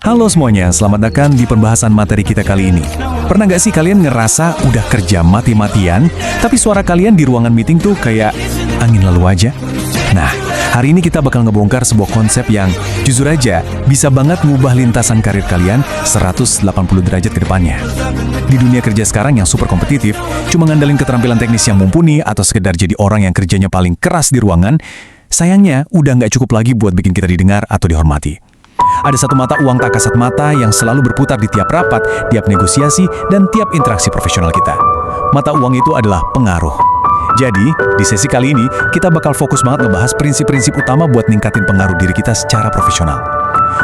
Halo semuanya, selamat datang di pembahasan materi kita kali ini. Pernah nggak sih kalian ngerasa udah kerja mati-matian, tapi suara kalian di ruangan meeting tuh kayak angin lalu aja? Nah, hari ini kita bakal ngebongkar sebuah konsep yang jujur aja bisa banget ngubah lintasan karir kalian 180 derajat ke depannya. Di dunia kerja sekarang yang super kompetitif, cuma ngandelin keterampilan teknis yang mumpuni atau sekedar jadi orang yang kerjanya paling keras di ruangan, sayangnya udah nggak cukup lagi buat bikin kita didengar atau dihormati. Ada satu mata uang tak kasat mata yang selalu berputar di tiap rapat, tiap negosiasi, dan tiap interaksi profesional kita. Mata uang itu adalah pengaruh. Jadi, di sesi kali ini, kita bakal fokus banget ngebahas prinsip-prinsip utama buat ningkatin pengaruh diri kita secara profesional.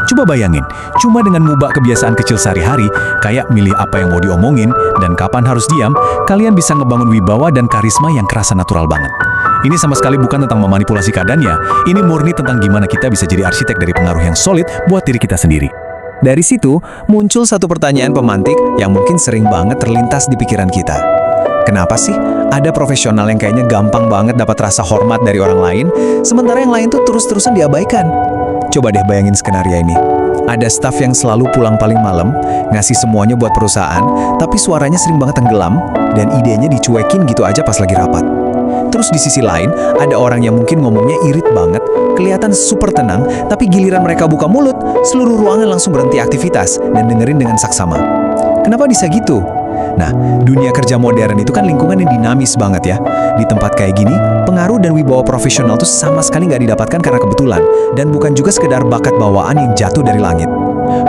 Coba bayangin, cuma dengan ngubah kebiasaan kecil sehari-hari, kayak milih apa yang mau diomongin dan kapan harus diam, kalian bisa ngebangun wibawa dan karisma yang kerasa natural banget. Ini sama sekali bukan tentang memanipulasi keadaannya, ini murni tentang gimana kita bisa jadi arsitek dari pengaruh yang solid buat diri kita sendiri. Dari situ, muncul satu pertanyaan pemantik yang mungkin sering banget terlintas di pikiran kita. Kenapa sih ada profesional yang kayaknya gampang banget dapat rasa hormat dari orang lain, sementara yang lain tuh terus-terusan diabaikan? Coba deh bayangin skenario ini. Ada staf yang selalu pulang paling malam, ngasih semuanya buat perusahaan, tapi suaranya sering banget tenggelam, dan idenya dicuekin gitu aja pas lagi rapat. Terus di sisi lain, ada orang yang mungkin ngomongnya irit banget, kelihatan super tenang, tapi giliran mereka buka mulut, seluruh ruangan langsung berhenti aktivitas dan dengerin dengan saksama. Kenapa bisa gitu? Nah, dunia kerja modern itu kan lingkungan yang dinamis banget ya. Di tempat kayak gini, pengaruh dan wibawa profesional tuh sama sekali nggak didapatkan karena kebetulan, dan bukan juga sekedar bakat bawaan yang jatuh dari langit.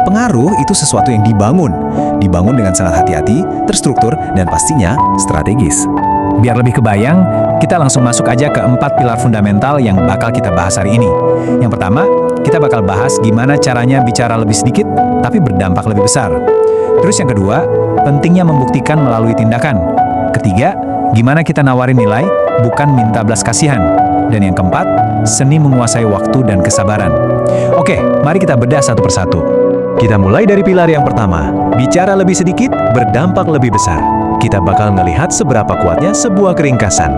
Pengaruh itu sesuatu yang dibangun dengan sangat hati-hati, terstruktur, dan pastinya strategis. Biar lebih kebayang, kita langsung masuk aja ke 4 pilar fundamental yang bakal kita bahas hari ini. Yang pertama, kita bakal bahas gimana caranya bicara lebih sedikit, tapi berdampak lebih besar. Terus yang kedua, pentingnya membuktikan melalui tindakan. Ketiga, gimana kita nawarin nilai, bukan minta belas kasihan. Dan yang keempat, seni menguasai waktu dan kesabaran. Oke, mari kita bedah satu persatu. Kita mulai dari pilar yang pertama, bicara lebih sedikit, berdampak lebih besar. Kita bakal ngelihat seberapa kuatnya sebuah keringkasan.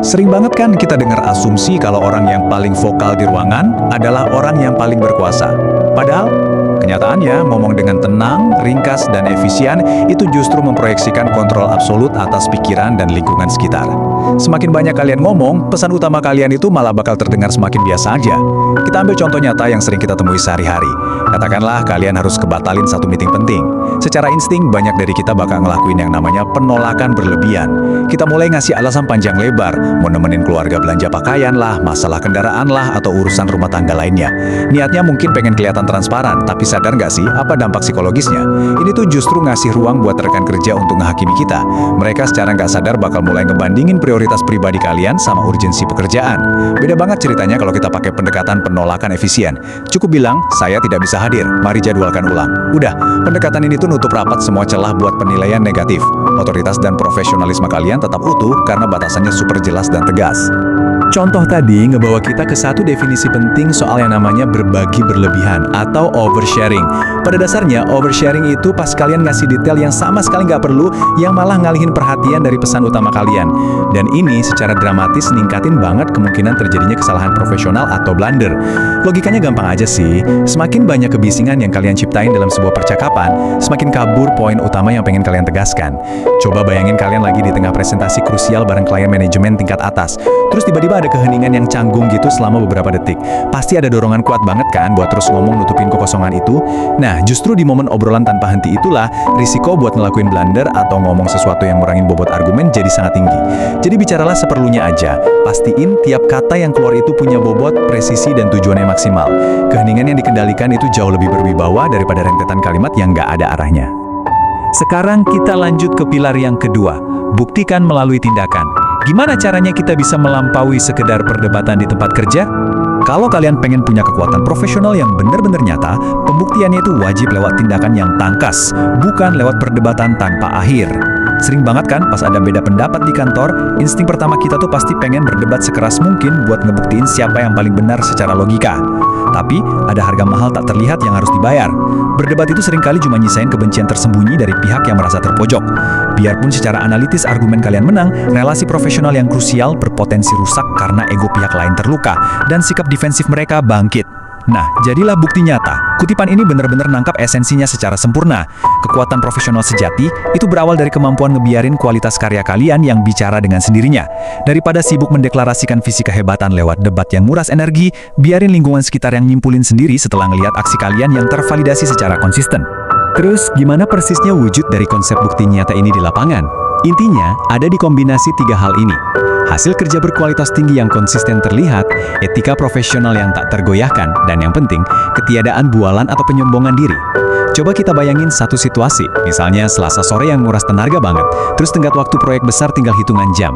Sering banget kan kita dengar asumsi kalau orang yang paling vokal di ruangan adalah orang yang paling berkuasa. Padahal, kenyataannya ngomong dengan tenang, ringkas, dan efisien itu justru memproyeksikan kontrol absolut atas pikiran dan lingkungan sekitar. Semakin banyak kalian ngomong, pesan utama kalian itu malah bakal terdengar semakin biasa aja. Kita ambil contoh nyata yang sering kita temui sehari-hari. Katakanlah kalian harus kebatalin satu meeting penting. Secara insting, banyak dari kita bakal ngelakuin yang namanya penolakan berlebihan. Kita mulai ngasih alasan panjang lebar, mau nemenin keluarga belanja pakaian lah, masalah kendaraan lah, atau urusan rumah tangga lainnya. Niatnya mungkin pengen kelihatan transparan, tapi sadar nggak sih apa dampak psikologisnya? Ini tuh justru ngasih ruang buat rekan kerja untuk ngehakimi kita. Mereka secara nggak sadar bakal mulai ngebandingin prioritas pribadi kalian sama urgensi pekerjaan. Beda banget ceritanya kalau kita pakai pendekatan penolakan efisien. Cukup bilang, saya tidak bisa hadir, mari jadwalkan ulang. Udah, pendekatan ini tuh nutup rapat semua celah buat penilaian negatif. Otoritas dan profesionalisme kalian tetap utuh karena batasannya super jelas dan tegas. Contoh tadi ngebawa kita ke satu definisi penting soal yang namanya berbagi berlebihan atau oversharing. Pada dasarnya, oversharing itu pas kalian ngasih detail yang sama sekali nggak perlu, yang malah ngalihin perhatian dari pesan utama kalian. Dan ini secara dramatis ningkatin banget kemungkinan terjadinya kesalahan profesional atau blunder. Logikanya gampang aja sih, semakin banyak kebisingan yang kalian ciptain dalam sebuah percakapan, semakin kabur poin utama yang pengen kalian tegaskan. Coba bayangin kalian lagi di tengah presentasi krusial bareng klien manajemen tingkat atas, terus tiba-tiba ada keheningan yang canggung gitu selama beberapa detik. Pasti ada dorongan kuat banget kan buat terus ngomong nutupin kekosongan itu. Nah, justru di momen obrolan tanpa henti itulah risiko buat ngelakuin blunder atau ngomong sesuatu yang ngurangin bobot argumen jadi sangat tinggi. Jadi bicaralah seperlunya aja. Pastiin tiap kata yang keluar itu punya bobot, presisi, dan tujuannya maksimal. Keheningan yang dikendalikan itu jauh lebih berwibawa daripada rentetan kalimat yang nggak ada arahnya. Sekarang kita lanjut ke pilar yang kedua, buktikan melalui tindakan. Gimana caranya kita bisa melampaui sekedar perdebatan di tempat kerja? Kalau kalian pengen punya kekuatan profesional yang benar-benar nyata, pembuktiannya itu wajib lewat tindakan yang tangkas, bukan lewat perdebatan tanpa akhir. Sering banget kan pas ada beda pendapat di kantor, insting pertama kita tuh pasti pengen berdebat sekeras mungkin buat ngebuktiin siapa yang paling benar secara logika. Tapi ada harga mahal tak terlihat yang harus dibayar. Berdebat itu seringkali cuma nyisain kebencian tersembunyi dari pihak yang merasa terpojok. Biarpun secara analitis argumen kalian menang, relasi profesional yang krusial berpotensi rusak karena ego pihak lain terluka dan sikap defensif mereka bangkit. Nah, jadilah bukti nyata. Kutipan ini benar-benar nangkap esensinya secara sempurna. Kekuatan profesional sejati itu berawal dari kemampuan ngebiarin kualitas karya kalian yang bicara dengan sendirinya. Daripada sibuk mendeklarasikan visi kehebatan lewat debat yang nguras energi, biarin lingkungan sekitar yang nyimpulin sendiri setelah ngelihat aksi kalian yang tervalidasi secara konsisten. Terus, gimana persisnya wujud dari konsep bukti nyata ini di lapangan? Intinya, ada di kombinasi 3 hal ini. Hasil kerja berkualitas tinggi yang konsisten terlihat, etika profesional yang tak tergoyahkan, dan yang penting, ketiadaan bualan atau penyombongan diri. Coba kita bayangin satu situasi, misalnya Selasa sore yang nguras tenaga banget, terus tenggat waktu proyek besar tinggal hitungan jam.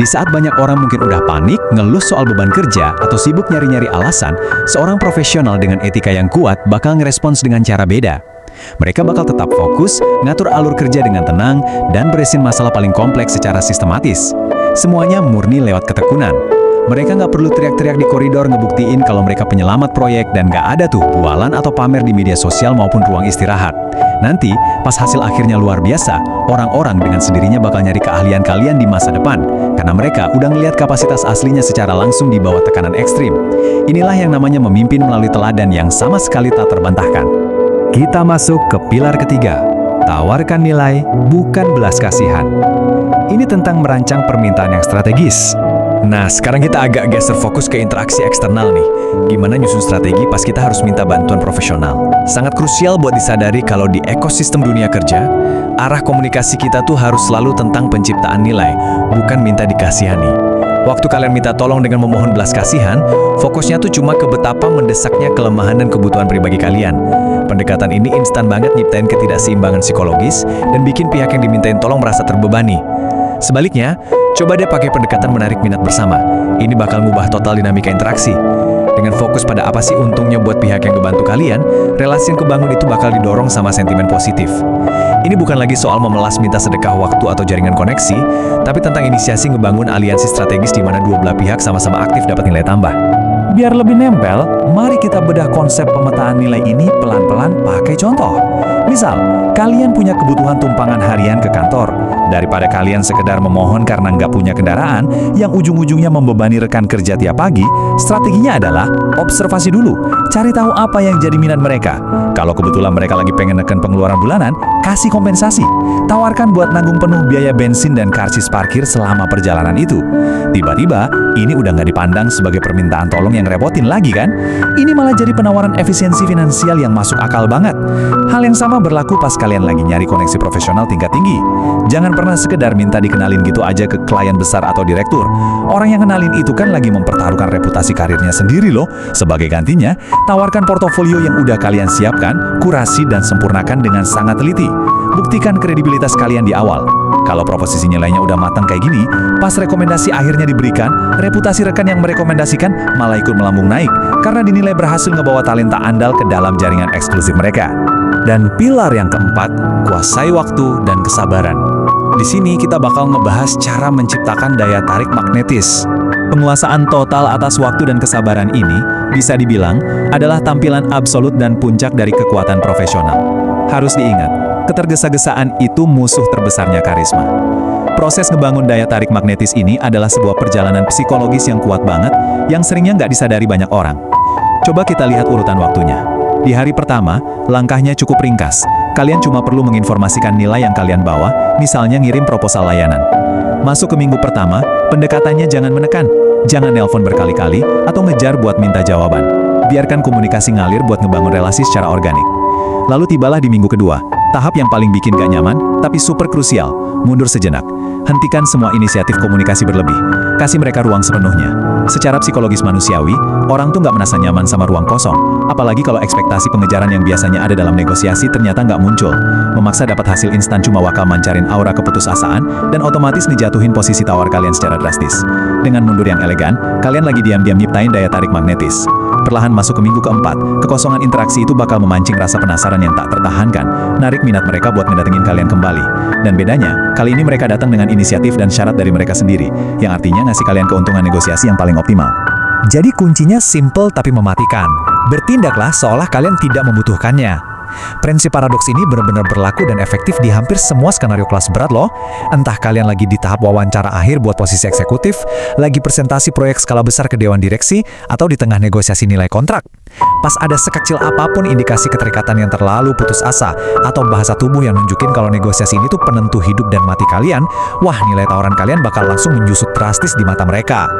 Di saat banyak orang mungkin udah panik, ngeluh soal beban kerja, atau sibuk nyari-nyari alasan, seorang profesional dengan etika yang kuat bakal ngerespons dengan cara beda. Mereka bakal tetap fokus, ngatur alur kerja dengan tenang, dan beresin masalah paling kompleks secara sistematis. Semuanya murni lewat ketekunan. Mereka nggak perlu teriak-teriak di koridor ngebuktiin kalau mereka penyelamat proyek dan nggak ada tuh bualan atau pamer di media sosial maupun ruang istirahat. Nanti, pas hasil akhirnya luar biasa, orang-orang dengan sendirinya bakal nyari keahlian kalian di masa depan, karena mereka udah ngelihat kapasitas aslinya secara langsung di bawah tekanan ekstrim. Inilah yang namanya memimpin melalui teladan yang sama sekali tak terbantahkan. Kita masuk ke pilar ketiga, tawarkan nilai, bukan belas kasihan. Ini tentang merancang permintaan yang strategis. Nah, sekarang kita agak geser fokus ke interaksi eksternal nih. Gimana nyusun strategi pas kita harus minta bantuan profesional. Sangat krusial buat disadari kalau di ekosistem dunia kerja, arah komunikasi kita tuh harus selalu tentang penciptaan nilai, bukan minta dikasihani. Waktu kalian minta tolong dengan memohon belas kasihan, fokusnya tuh cuma ke betapa mendesaknya kelemahan dan kebutuhan pribadi kalian. Pendekatan ini instan banget nyiptain ketidakseimbangan psikologis dan bikin pihak yang dimintain tolong merasa terbebani. Sebaliknya, coba deh pakai pendekatan menarik minat bersama. Ini bakal ngubah total dinamika interaksi. Dengan fokus pada apa sih untungnya buat pihak yang ngebantu kalian, relasi yang kebangun itu bakal didorong sama sentimen positif. Ini bukan lagi soal memelas minta sedekah waktu atau jaringan koneksi, tapi tentang inisiasi ngebangun aliansi strategis di mana dua belah pihak sama-sama aktif dapat nilai tambah. Biar lebih nempel, mari kita bedah konsep pemetaan nilai ini pelan-pelan pakai contoh. Misal, kalian punya kebutuhan tumpangan harian ke kantor. Daripada kalian sekedar memohon karena nggak punya kendaraan, yang ujung-ujungnya membebani rekan kerja tiap pagi, strateginya adalah observasi dulu. Cari tahu apa yang jadi minat mereka. Kalau kebetulan mereka lagi pengen neken pengeluaran bulanan, kasih kompensasi. Tawarkan buat nanggung penuh biaya bensin dan karcis parkir selama perjalanan itu. Tiba-tiba, ini udah nggak dipandang sebagai permintaan tolong yang repotin lagi kan? Ini malah jadi penawaran efisiensi finansial yang masuk akal banget. Hal yang sama berlaku pas kalian lagi nyari koneksi profesional tingkat tinggi. Jangan pernah sekedar minta dikenalin gitu aja ke klien besar atau direktur. Orang yang kenalin itu kan lagi mempertaruhkan reputasi karirnya sendiri loh. Sebagai gantinya, tawarkan portofolio yang udah kalian siapkan, kurasi dan sempurnakan dengan sangat teliti. Buktikan kredibilitas kalian di awal. Kalau proposisi nilainya udah matang kayak gini, pas rekomendasi akhirnya diberikan, reputasi rekan yang merekomendasikan malah ikut melambung naik karena dinilai berhasil ngebawa talenta andal ke dalam jaringan eksklusif mereka. Dan pilar yang keempat, kuasai waktu dan kesabaran. Di sini kita bakal ngebahas cara menciptakan daya tarik magnetis. Penguasaan total atas waktu dan kesabaran ini bisa dibilang adalah tampilan absolut dan puncak dari kekuatan profesional. Harus diingat, ketergesa-gesaan itu musuh terbesarnya karisma. Proses ngebangun daya tarik magnetis ini adalah sebuah perjalanan psikologis yang kuat banget, yang seringnya nggak disadari banyak orang. Coba kita lihat urutan waktunya. Di hari pertama, langkahnya cukup ringkas. Kalian cuma perlu menginformasikan nilai yang kalian bawa, misalnya ngirim proposal layanan. Masuk ke minggu pertama, pendekatannya jangan menekan, jangan nelpon berkali-kali, atau ngejar buat minta jawaban. Biarkan komunikasi ngalir buat ngebangun relasi secara organik. Lalu tibalah di minggu kedua, tahap yang paling bikin gak nyaman, tapi super krusial, mundur sejenak. Hentikan semua inisiatif komunikasi berlebih. Kasih mereka ruang sepenuhnya. Secara psikologis manusiawi, orang tuh nggak merasa nyaman sama ruang kosong. Apalagi kalau ekspektasi pengejaran yang biasanya ada dalam negosiasi ternyata nggak muncul. Memaksa dapat hasil instan cuma bakal mancarin aura keputusasaan dan otomatis ngejatuhin posisi tawar kalian secara drastis. Dengan mundur yang elegan, kalian lagi diam-diam nyiptain daya tarik magnetis. Perlahan masuk ke minggu keempat, kekosongan interaksi itu bakal memancing rasa penasaran yang tak tertahankan, narik minat mereka buat ngedatengin kalian kembali. Dan bedanya, kali ini mereka datang dengan inisiatif dan syarat dari mereka sendiri, yang artinya ngasih kalian keuntungan negosiasi yang paling optimal. Jadi kuncinya simple tapi mematikan. Bertindaklah seolah kalian tidak membutuhkannya. Prinsip paradoks ini benar-benar berlaku dan efektif di hampir semua skenario kelas berat loh. Entah kalian lagi di tahap wawancara akhir buat posisi eksekutif, lagi presentasi proyek skala besar ke dewan direksi, atau di tengah negosiasi nilai kontrak. Pas ada sekecil apapun indikasi keterikatan yang terlalu putus asa, atau bahasa tubuh yang nunjukin kalau negosiasi ini tuh penentu hidup dan mati kalian, wah nilai tawaran kalian bakal langsung menjusut drastis di mata mereka.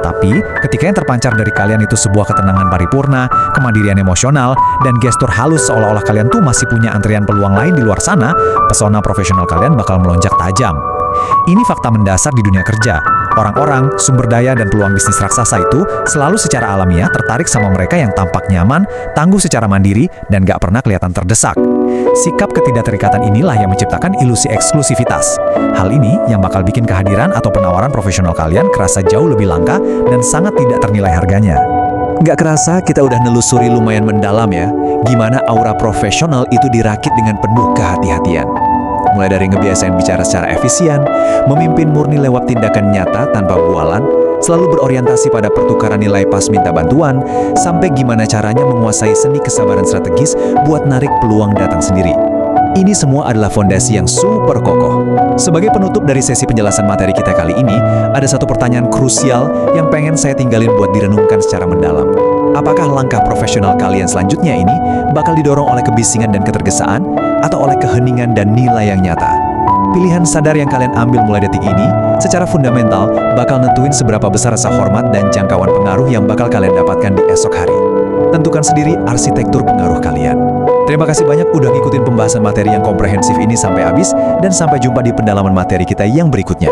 Tapi, ketika yang terpancar dari kalian itu sebuah ketenangan paripurna, kemandirian emosional, dan gestur halus seolah-olah kalian tuh masih punya antrian peluang lain di luar sana, pesona profesional kalian bakal melonjak tajam. Ini fakta mendasar di dunia kerja. Orang-orang, sumber daya, dan peluang bisnis raksasa itu selalu secara alamiah tertarik sama mereka yang tampak nyaman, tangguh secara mandiri, dan gak pernah kelihatan terdesak. Sikap ketidakterikatan inilah yang menciptakan ilusi eksklusivitas. Hal ini yang bakal bikin kehadiran atau penawaran profesional kalian kerasa jauh lebih langka dan sangat tidak ternilai harganya. Gak kerasa kita udah nelusuri lumayan mendalam ya, gimana aura profesional itu dirakit dengan penuh kehati-hatian. Mulai dari ngebiasain bicara secara efisien, memimpin murni lewat tindakan nyata tanpa bualan, selalu berorientasi pada pertukaran nilai pas minta bantuan, sampai gimana caranya menguasai seni kesabaran strategis buat narik peluang datang sendiri. Ini semua adalah fondasi yang super kokoh. Sebagai penutup dari sesi penjelasan materi kita kali ini, ada satu pertanyaan krusial yang pengen saya tinggalin buat direnungkan secara mendalam. Apakah langkah profesional kalian selanjutnya ini bakal didorong oleh kebisingan dan ketergesaan, atau oleh keheningan dan nilai yang nyata? Pilihan sadar yang kalian ambil mulai detik ini, secara fundamental, bakal nentuin seberapa besar rasa hormat dan jangkauan pengaruh yang bakal kalian dapatkan di esok hari. Tentukan sendiri arsitektur pengaruh kalian. Terima kasih banyak udah ngikutin pembahasan materi yang komprehensif ini sampai habis, dan sampai jumpa di pendalaman materi kita yang berikutnya.